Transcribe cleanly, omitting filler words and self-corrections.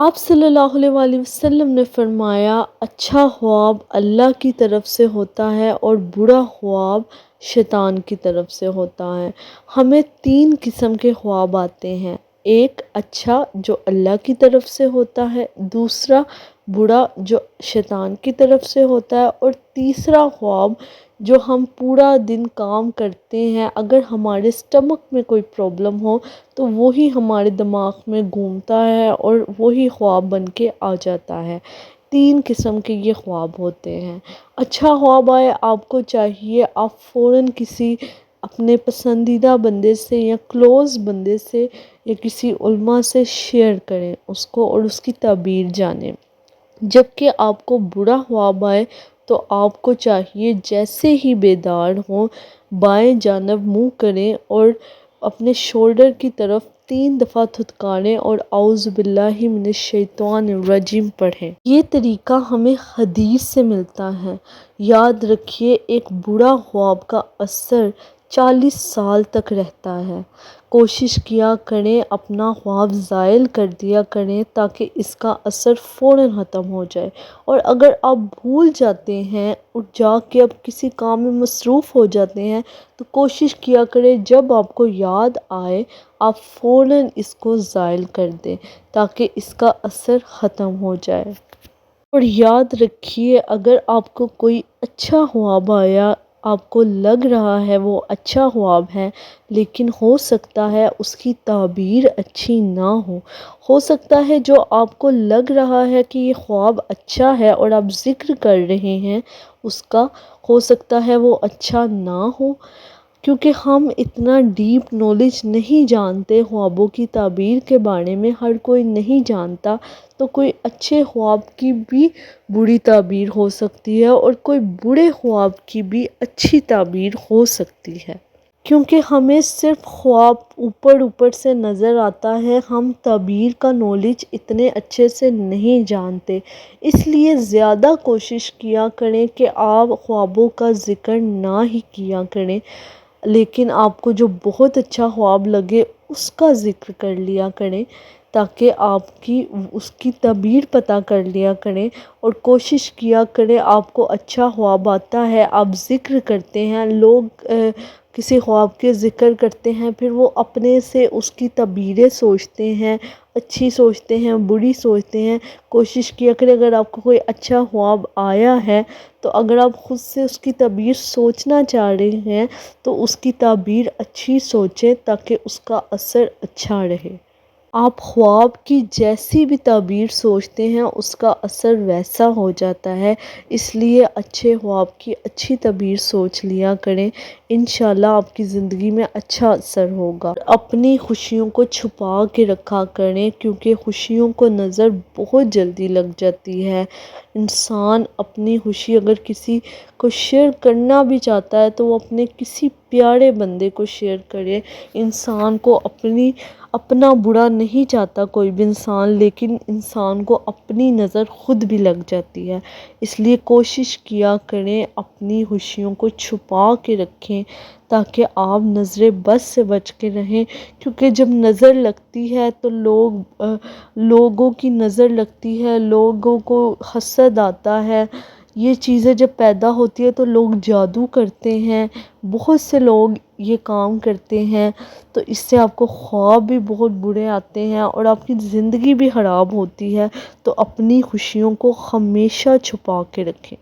آپ صلی اللہ علیہ وآلہ وسلم نے فرمایا، اچھا خواب اللہ کی طرف سے ہوتا ہے اور برا خواب شیطان کی طرف سے ہوتا ہے۔ ہمیں 3 قسم کے خواب آتے ہیں، ایک اچھا جو اللہ کی طرف سے ہوتا ہے، دوسرا برا جو شیطان کی طرف سے ہوتا ہے، اور تیسرا خواب جو ہم پورا دن کام کرتے ہیں، اگر ہمارے سٹمک میں کوئی پرابلم ہو تو وہی ہمارے دماغ میں گھومتا ہے اور وہی خواب بن کے آ جاتا ہے۔ 3 قسم کے یہ خواب ہوتے ہیں۔ اچھا خواب آئے، آپ کو چاہیے آپ فوراً کسی اپنے پسندیدہ بندے سے یا کلوز بندے سے یا کسی علماء سے شیئر کریں اس کو اور اس کی تعبیر جانیں۔ جبکہ آپ کو برا خواب آئے تو آپ کو چاہیے جیسے ہی بیدار ہوں بائیں جانب منہ کریں اور اپنے شولڈر کی طرف 3 دفعہ تھتکاریں اور اعوذ باللہ من الشیطان الرجیم پڑھیں۔ یہ طریقہ ہمیں حدیث سے ملتا ہے۔ یاد رکھیے، ایک برا خواب کا اثر 40 سال تک رہتا ہے۔ کوشش کیا کریں اپنا خواب زائل کر دیا کریں تاکہ اس کا اثر فوراً ختم ہو جائے، اور اگر آپ بھول جاتے ہیں اور جا کے اب کسی کام میں مصروف ہو جاتے ہیں تو کوشش کیا کریں جب آپ کو یاد آئے آپ فوراً اس کو زائل کر دیں تاکہ اس کا اثر ختم ہو جائے۔ اور یاد رکھیے، اگر آپ کو کوئی اچھا خواب آیا، آپ کو لگ رہا ہے وہ اچھا خواب ہے، لیکن ہو سکتا ہے اس کی تعبیر اچھی نہ ہو سکتا ہے جو آپ کو لگ رہا ہے کہ یہ خواب اچھا ہے اور آپ ذکر کر رہے ہیں اس کا، ہو سکتا ہے وہ اچھا نہ ہو، کیونکہ ہم اتنا ڈیپ نالج نہیں جانتے خوابوں کی تعبیر کے بارے میں، ہر کوئی نہیں جانتا، تو کوئی اچھے خواب کی بھی بری تعبیر ہو سکتی ہے اور کوئی برے خواب کی بھی اچھی تعبیر ہو سکتی ہے۔ کیونکہ ہمیں صرف خواب اوپر اوپر سے نظر آتا ہے، ہم تعبیر کا نالج اتنے اچھے سے نہیں جانتے، اس لیے زیادہ کوشش کیا کریں کہ آپ خوابوں کا ذکر نہ ہی کیا کریں، لیکن آپ کو جو بہت اچھا خواب لگے اس کا ذکر کر لیا کریں تاکہ آپ اس کی تعبیر پتہ کر لیا کریں، اور کوشش کیا کریں آپ کو اچھا خواب آتا ہے، آپ ذکر کرتے ہیں، لوگ کسی خواب کے ذکر کرتے ہیں پھر وہ اپنے سے اس کی تعبیریں سوچتے ہیں، اچھی سوچتے ہیں بری سوچتے ہیں۔ کوشش کیا کریں اگر آپ کو کوئی اچھا خواب آیا ہے تو اگر آپ خود سے اس کی تعبیر سوچنا چاہ رہے ہیں تو اس کی تعبیر اچھی سوچیں تاکہ اس کا اثر اچھا رہے۔ آپ خواب کی جیسی بھی تعبیر سوچتے ہیں اس کا اثر ویسا ہو جاتا ہے، اس لیے اچھے خواب کی اچھی تعبیر سوچ لیا کریں، انشاءاللہ آپ کی زندگی میں اچھا اثر ہوگا۔ اپنی خوشیوں کو چھپا کے رکھا کریں کیونکہ خوشیوں کو نظر بہت جلدی لگ جاتی ہے۔ انسان اپنی خوشی اگر کسی کو شیئر کرنا بھی چاہتا ہے تو وہ اپنے کسی پیارے بندے کو شیئر کرے۔ انسان کو اپنا برا نہیں چاہتا کوئی بھی انسان، لیکن انسان کو اپنی نظر خود بھی لگ جاتی ہے، اس لیے کوشش کیا کریں اپنی خوشیوں کو چھپا کے رکھیں تاکہ آپ نظر بد سے بچ کے رہیں، کیونکہ جب نظر لگتی ہے تو لوگوں کی نظر لگتی ہے، لوگوں کو حسد آتا ہے، یہ چیزیں جب پیدا ہوتی ہے تو لوگ جادو کرتے ہیں، بہت سے لوگ یہ کام کرتے ہیں، تو اس سے آپ کو خواب بھی بہت برے آتے ہیں اور آپ کی زندگی بھی خراب ہوتی ہے، تو اپنی خوشیوں کو ہمیشہ چھپا کے رکھیں۔